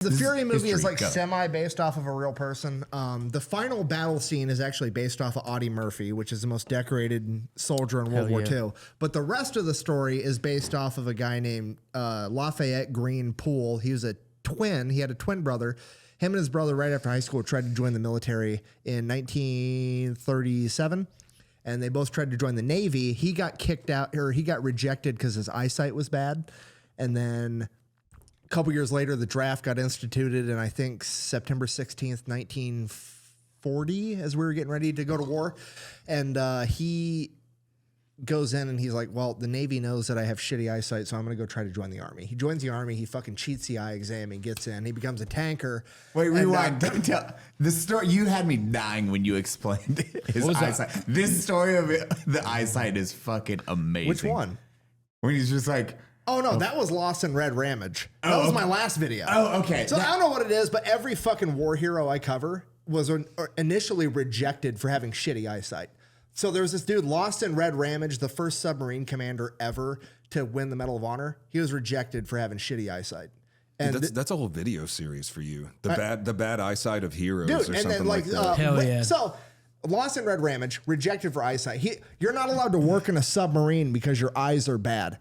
The Fury movie is like semi based off of a real person. The final battle scene is actually based off of Audie Murphy, which is the most decorated soldier in World War II. But the rest of the story is based off of a guy named Lafayette Pool. He was a twin. He had a twin brother. Him and his brother, right after high school, tried to join the military in 1937. And they both tried to join the Navy. He got kicked out, or he got rejected because his eyesight was bad. And then a couple years later, the draft got instituted, and I think September 16th, 1940, as we were getting ready to go to war. And he goes in and he's like, well, the Navy knows that I have shitty eyesight, so I'm going to go try to join the Army. He joins the Army. He fucking cheats the eye exam and gets in. He becomes a tanker. Wait, rewind. Tell the story. You had me dying when you explained his eyesight. That? This story of the eyesight is fucking amazing. Which one? When he's just like... Oh, no, that was Lost in Red Ramage. That was my last video. Oh, okay. So I don't know what it is, but every fucking war hero I cover was initially rejected for having shitty eyesight. So there was this dude, Lost in Red Ramage, the first submarine commander ever to win the Medal of Honor. He was rejected for having shitty eyesight. And dude, that's a whole video series for you. The bad eyesight of heroes, dude, or something like that. Hell yeah. So Lost in Red Ramage, rejected for eyesight. You're not allowed to work in a submarine because your eyes are bad.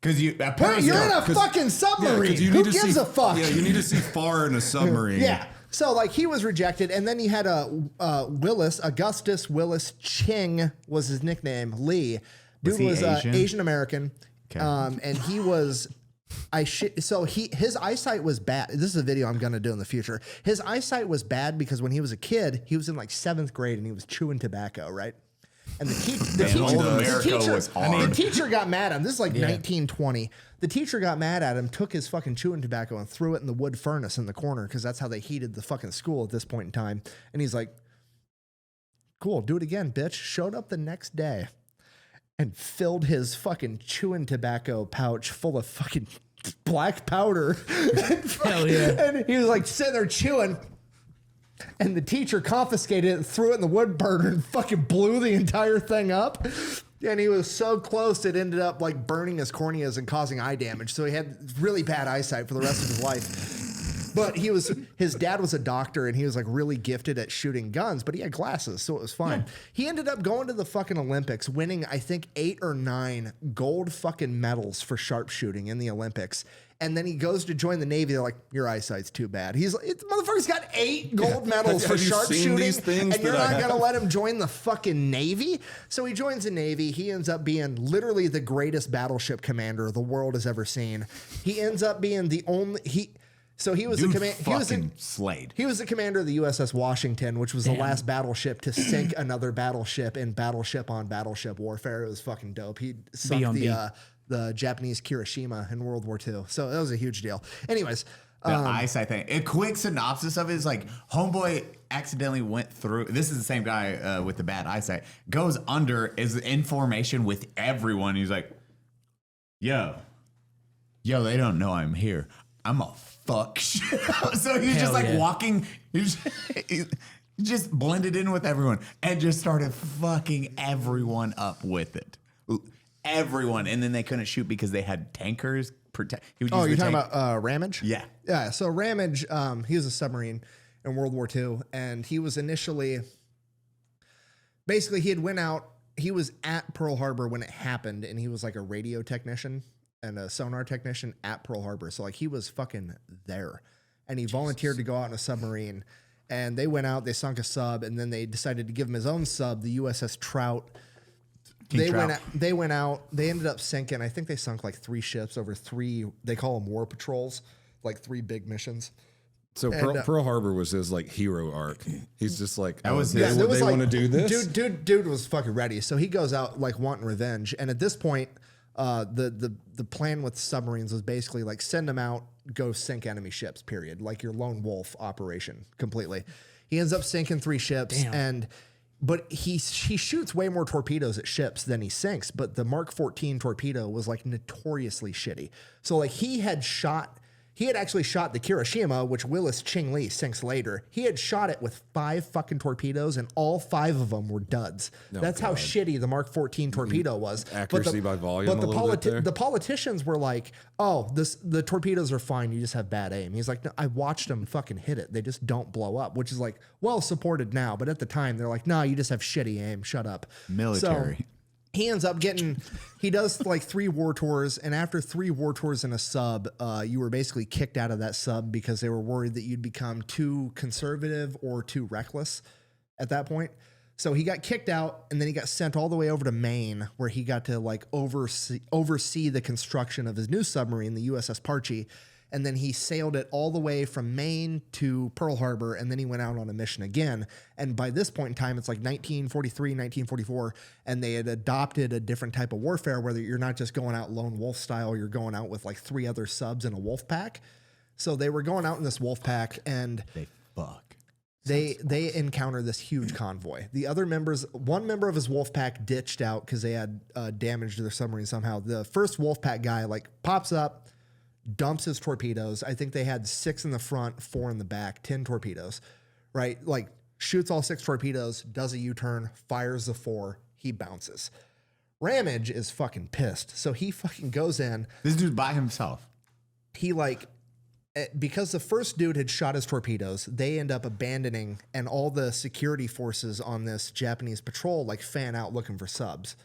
Because you're in a fucking submarine. Who gives a fuck? Yeah, you need to see far in a submarine. Yeah. So like he was rejected, and then you had Augustus Willis Ching was his nickname. Lee, dude was Asian American, and he was. His eyesight was bad. This is a video I'm gonna do in the future. His eyesight was bad because when he was a kid, he was in like 7th grade and he was chewing tobacco, right? And the teacher got mad at him. This is like 1920. The teacher got mad at him, took his fucking chewing tobacco and threw it in the wood furnace in the corner because that's how they heated the fucking school at this point in time. And he's like, cool, do it again, bitch. Showed up the next day and filled his fucking chewing tobacco pouch full of fucking black powder. Hell yeah. And he was like sitting there chewing. And the teacher confiscated it, threw it in the wood burner, and fucking blew the entire thing up. And he was so close, it ended up like burning his corneas and causing eye damage. So he had really bad eyesight for the rest of his life. But his dad was a doctor, and he was like really gifted at shooting guns, but he had glasses, so it was fine. Yeah. He ended up going to the fucking Olympics, winning, I think, 8 or 9 gold fucking medals for sharpshooting in the Olympics. And then he goes to join the Navy. They're like, your eyesight's too bad. Motherfucker's got 8 gold medals for sharpshooting, and you're not going to let him join the fucking Navy? So he joins the Navy. He ends up being literally the greatest battleship commander the world has ever seen. He ends up being the only... He was slayed. He was the commander of the USS Washington, which was the last battleship to sink another battleship in battleship on battleship warfare. It was fucking dope. He sunk the Japanese Kirishima in World War II. So that was a huge deal. Anyways. The eyesight thing. A quick synopsis of it is like, homeboy accidentally went through. This is the same guy with the bad eyesight. Goes under, is in formation with everyone. He's like, yo, they don't know I'm here. I'm a fuck shit. So he's just like walking. He just blended in with everyone and just started fucking everyone up with it. Everyone. And then they couldn't shoot because they had tankers. You're talking about Ramage? Yeah. Yeah. So Ramage, he was a submarine in World War II, and he was initially, basically he was at Pearl Harbor when it happened, and he was like a radio technician and a sonar technician at Pearl Harbor. So like he was fucking there, and he volunteered to go out in a submarine, and they went out, they sunk a sub, and then they decided to give him his own sub, the USS Trout. They went out, they ended up sinking. I think they sunk like 3 ships over 3, they call them war patrols, like 3 big missions. So Pearl Harbor was his like hero arc. He's just like, they want to do this? Dude was fucking ready. So he goes out like wanting revenge. And at this point, the plan with submarines was basically like send them out, go sink enemy ships, period. Like your lone wolf operation completely. He ends up sinking 3 ships. But he shoots way more torpedoes at ships than he sinks. But the Mark 14 torpedo was like notoriously shitty. So like he had shot He had actually shot the Kirishima, which Willis Lee sinks later. He had shot it with 5 fucking torpedoes, and all 5 of them were duds. That's how shitty the Mark 14 torpedo was. Accuracy by volume. But the politicians were like, "Oh, the torpedoes are fine. You just have bad aim." He's like, "No, I watched them fucking hit it. They just don't blow up," which is like well supported now. But at the time, they're like, "Nah, you just have shitty aim. Shut up." Military. So, he ends up he does like 3 war tours, and after 3 war tours in a sub, you were basically kicked out of that sub because they were worried that you'd become too conservative or too reckless at that point. So he got kicked out, and then he got sent all the way over to Maine, where he got to like oversee the construction of his new submarine, the USS Parchie. And then he sailed it all the way from Maine to Pearl Harbor, and then he went out on a mission again. And by this point in time, it's like 1943, 1944, and they had adopted a different type of warfare, where you're not just going out lone wolf style, you're going out with like 3 other subs in a wolf pack. So they were going out in this wolf pack, and they encounter this huge convoy. The other members, one member of his wolf pack ditched out because they had damage to their submarine somehow. The first wolf pack guy like pops up, dumps his torpedoes. I think they had 6 in the front, 4 in the back, 10 torpedoes, right? Like shoots all 6 torpedoes, does a U-turn, fires the 4, he bounces. Ramage is fucking pissed. So he fucking goes in. This dude's by himself. He like, because the first dude had shot his torpedoes, they end up abandoning, and all the security forces on this Japanese patrol like fan out looking for subs.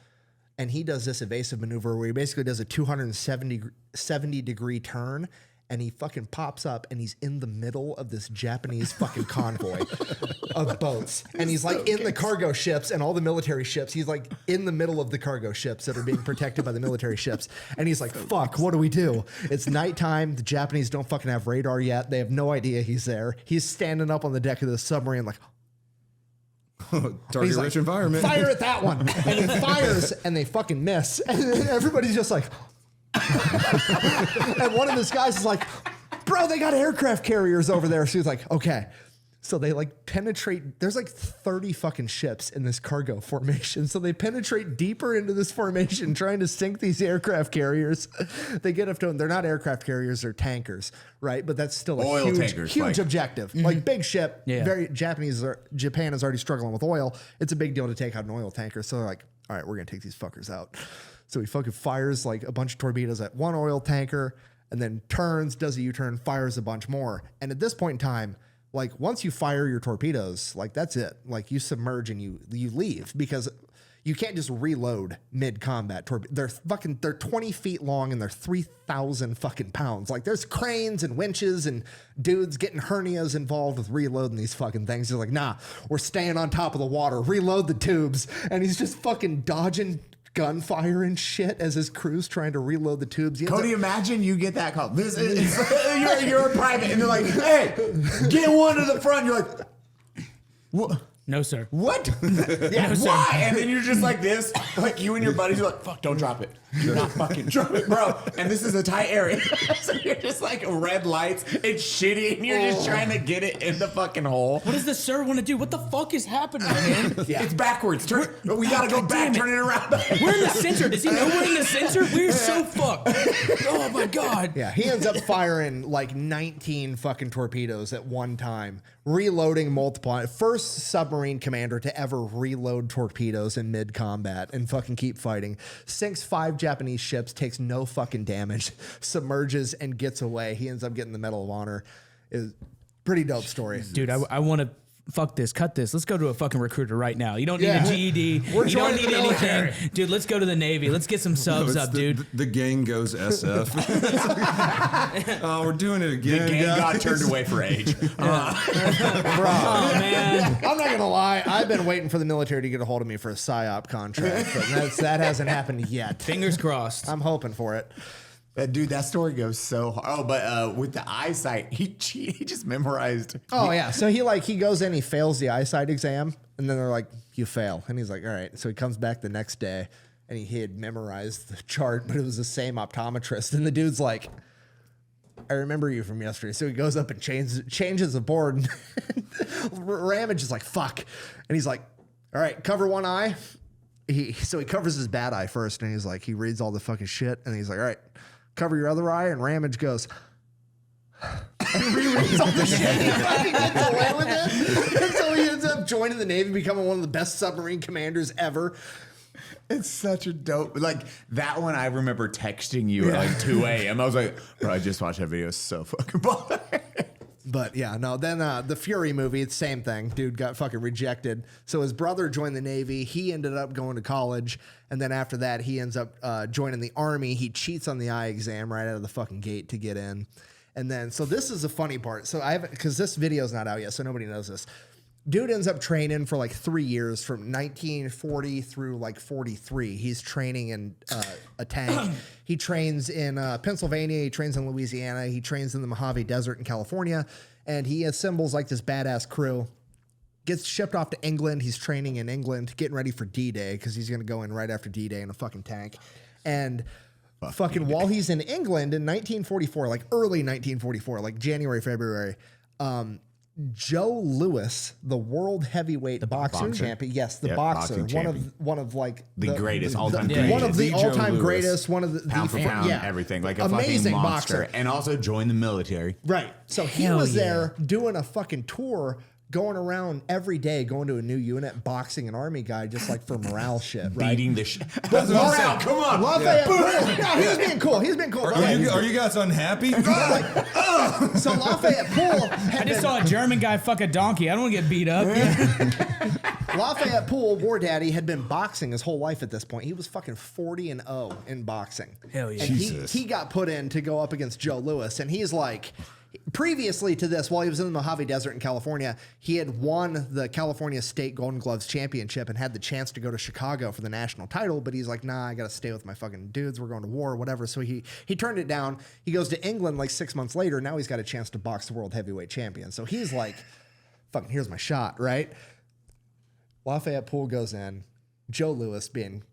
And he does this evasive maneuver where he basically does a 270 degree turn, and he fucking pops up, and he's in the middle of this Japanese fucking convoy of boats. And he's like in the cargo ships and all the military ships. He's like in the middle of the cargo ships that are being protected by the military ships. And he's like, fuck, what do we do? It's nighttime. The Japanese don't fucking have radar yet. They have no idea he's there. He's standing up on the deck of the submarine like, target rich environment. Fire at that one. And he fires, and they fucking miss. And everybody's just like, and one of his guys is like, bro, they got aircraft carriers over there. So he's like, okay. So they like penetrate. There's like 30 fucking ships in this cargo formation. So they penetrate deeper into this formation trying to sink these aircraft carriers. They get up to them. They're not aircraft carriers, they're tankers, right? But that's still a huge objective. Like big ship, Japan is already struggling with oil. It's a big deal to take out an oil tanker. So they're like, all right, we're going to take these fuckers out. So he fucking fires like a bunch of torpedoes at one oil tanker, and then turns, does a U-turn, fires a bunch more. And at this point in time, like once you fire your torpedoes, like that's it. Like you submerge and you leave, because you can't just reload mid-combat. They're 20 feet long, and they're 3,000 fucking pounds. Like there's cranes and winches and dudes getting hernias involved with reloading these fucking things. They're like, nah, we're staying on top of the water. Reload the tubes. And he's just fucking dodging gunfire and shit as his crew's trying to reload the tubes. Cody, imagine you get that call. This is you're a private, and they're like, "Hey, get one to the front." You're like, "What? No, sir. What? Yeah, No, why?" sir. And then you're just like this, like you and your buddies are like, "Fuck, don't drop it. Do not fucking drop it, bro." And this is a tight area, so you're just like red lights. It's shitty, and you're just trying to get it in the fucking hole. What does the sir want to do? What the fuck is happening, man? Yeah, it's backwards. We gotta go back. Turn it around. We're in the center. Does he know we're in the center? We're so fucked. Oh my god. Yeah, he ends up firing like 19 fucking torpedoes at one time, reloading multiple. First submarine commander to ever reload torpedoes in mid-combat and fucking keep fighting. Sinks 5 Japanese ships, takes no fucking damage, submerges and gets away. He ends up getting the Medal of Honor. Is pretty dope story. Dude, I want to fuck this, cut this. Let's go to a fucking recruiter right now. You don't need a GED. You don't need anything. Dude, let's go to the Navy. Let's get some subs up, dude. The gang goes SF. Oh, we're doing it again. The gang got turned away for age. Bro, Oh, man. I'm not gonna lie. I've been waiting for the military to get a hold of me for a PSYOP contract, but that hasn't happened yet. Fingers crossed. I'm hoping for it. Dude, that story goes so hard. Oh, but with the eyesight, he just memorized. Oh yeah, so he goes in, he fails the eyesight exam, and then they're like, "You fail," and he's like, "All right." So he comes back the next day, and he had memorized the chart, but it was the same optometrist, and the dude's like, "I remember you from yesterday." So he goes up and changes the board. Ramage is like, "Fuck," and he's like, "All right, cover one eye." So he covers his bad eye first, and he's like, he reads all the fucking shit, and he's like, "All right, cover your other eye," and Ramage goes, and rereads all the shit. He fucking gets away with it. And so he ends up joining the Navy, becoming one of the best submarine commanders ever. It's such a dope. Like that one, I remember texting you at like 2 a.m. I was like, bro, I just watched that video. It's so fucking boring. But yeah, no, then the Fury movie, it's the same thing. Dude got fucking rejected. So his brother joined the Navy. He ended up going to college. And then after that, he ends up joining the Army. He cheats on the eye exam right out of the fucking gate to get in. And then, so this is the funny part. So I haven't, because this video's not out yet, so nobody knows this. Dude ends up training for like 3 years from 1940 through like 43. He's training in a tank. He trains in Pennsylvania. He trains in Louisiana. He trains in the Mojave Desert in California. And he assembles like this badass crew. Gets shipped off to England. He's training in England, getting ready for D-Day because he's going to go in right after D-Day in a fucking tank. And fucking while he's in England in 1944, like early 1944, like January, February, Joe Louis, the world heavyweight boxing champion. Yes, the boxer. One of like the greatest all-time greatest. One of the all-time greatest. One of the pound for pound, everything. Like a amazing fucking monster. Boxer. And also joined the military. Right. So he was there doing a fucking tour, going around every day, going to a new unit, boxing an Army guy just like for morale shit, right? Beating the shit. But morale, come on. Lafayette Pool. No, he was being cool. He was being cool. Are you guys unhappy? So Lafayette Pool. I just saw a German guy fuck a donkey. I don't want to get beat up. Lafayette Pool, War Daddy, had been boxing his whole life at this point. He was fucking 40-0 in boxing. Hell yeah. And he got put in to go up against Joe Louis, and he's like, previously to this, while he was in the Mojave Desert in California, he had won the California State Golden Gloves Championship and had the chance to go to Chicago for the national title, but he's like, nah, I got to stay with my fucking dudes. We're going to war, whatever. So he turned it down. He goes to England like 6 months later. Now he's got a chance to box the world heavyweight champion. So he's like, fucking, here's my shot, right? Lafayette Pool goes in. Joe Louis being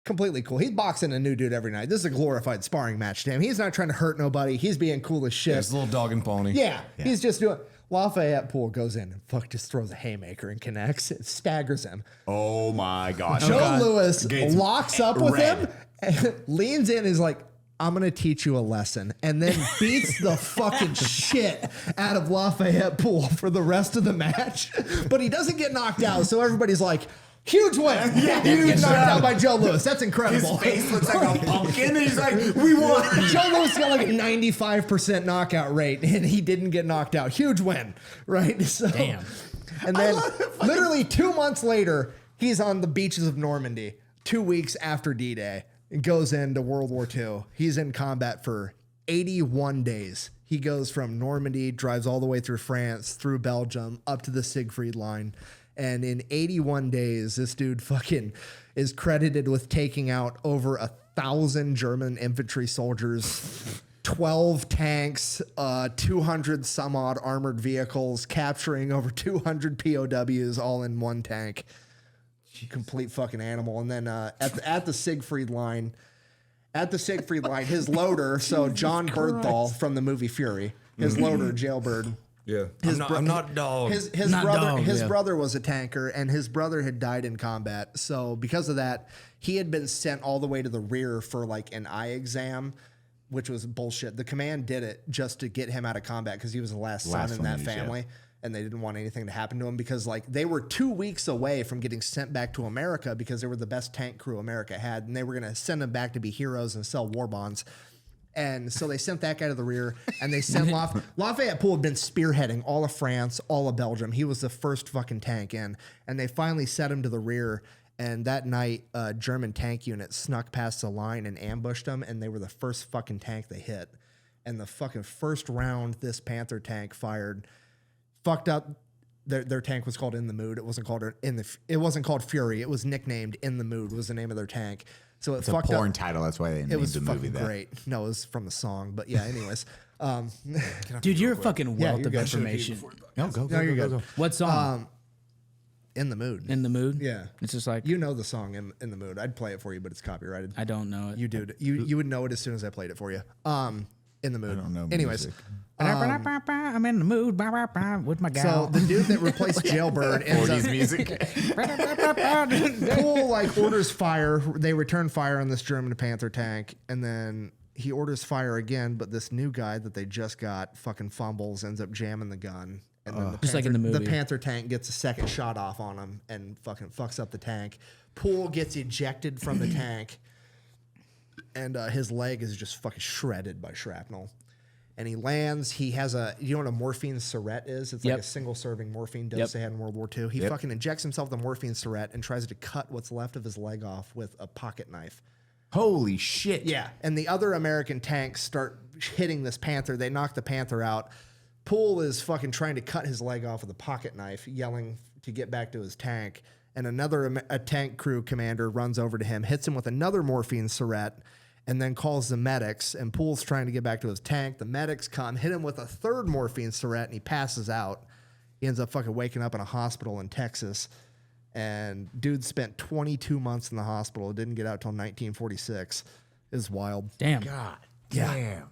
completely cool. He's boxing a new dude every night. This is a glorified sparring match to him. He's not trying to hurt nobody. He's being cool as shit. It's a little dog and pony. Yeah. He's just doing. Lafayette Pool goes in and just throws a haymaker and connects. It staggers him. Oh my gosh. Joe Louis locks up with him and leans in and is like, I'm going to teach you a lesson. And then beats the fucking shit out of Lafayette Pool for the rest of the match. But he doesn't get knocked out. So everybody's like, huge win. Yeah, he didn't get knocked out by Joe Louis. That's incredible. His face looks like a pumpkin. And he's like, we won. Joe Louis got like a 95% knockout rate, and he didn't get knocked out. Huge win, right? So, damn. And then literally 2 months later, he's on the beaches of Normandy, 2 weeks after D-Day, and goes into World War II. He's in combat for 81 days. He goes from Normandy, drives all the way through France, through Belgium, up to the Siegfried Line. And in 81 days, this dude fucking is credited with taking out over 1,000 German infantry soldiers, 12 tanks, 200 some odd armored vehicles, capturing over 200 POWs all in one tank. Complete fucking animal. And then at the Siegfried Line, his loader, so John Bernthal from the movie Fury, his loader, Jailbird. Yeah, I'm not dog. His brother was a tanker, and his brother had died in combat. So because of that, he had been sent all the way to the rear for like an eye exam, which was bullshit. The command did it just to get him out of combat because he was the last son in that family, and they didn't want anything to happen to him because like they were 2 weeks away from getting sent back to America because they were the best tank crew America had, and they were going to send them back to be heroes and sell war bonds. And so they sent that guy to the rear, and they sent Lafayette Pool had been spearheading all of France, all of Belgium. He was the first fucking tank in, and they finally set him to the rear. And that night, a German tank unit snuck past the line and ambushed them, and they were the first fucking tank they hit. And the fucking first round this Panther tank fired, fucked up. Their tank was called In the Mood. It wasn't called Fury. It was nicknamed In the Mood. Was the name of their tank. So it's fucked up. A porn title. That's why they named the movie that. Great. No, it was from the song. But yeah, anyways. Dude, you're a fucking wealth of information. No, go. What song? In the Mood. In the Mood? Yeah. It's just like... You know the song In the Mood. I'd play it for you, but it's copyrighted. I don't know it. You do. You would know it as soon as I played it for you. In the Mood. I don't know anyways. music. I'm in the mood with my gal. So the dude that replaced Jailbird ends 40s music. Pool like orders fire. They return fire on this German Panther tank, and then he orders fire again, but this new guy that they just got fucking fumbles, ends up jamming the gun. And then the Just like in the movie. The Panther tank gets a second shot off on him and fucking fucks up the tank. Pool gets ejected from the tank, and his leg is just fucking shredded by shrapnel. And he lands. He has you know what a morphine syringe is? It's like a single serving morphine dose they had in World War II. He fucking injects himself the morphine syringe and tries to cut what's left of his leg off with a pocket knife. Holy shit. Yeah. And the other American tanks start hitting this Panther. They knock the Panther out. Poole is fucking trying to cut his leg off with a pocket knife, yelling to get back to his tank. And a tank crew commander runs over to him, hits him with another morphine syringe, and then calls the medics. And Poole's trying to get back to his tank. The medics come, hit him with a third morphine syringe, and he passes out. He ends up fucking waking up in a hospital in Texas. And dude spent 22 months in the hospital. Didn't get out till 1946. It was wild. Damn. God Yeah. damn.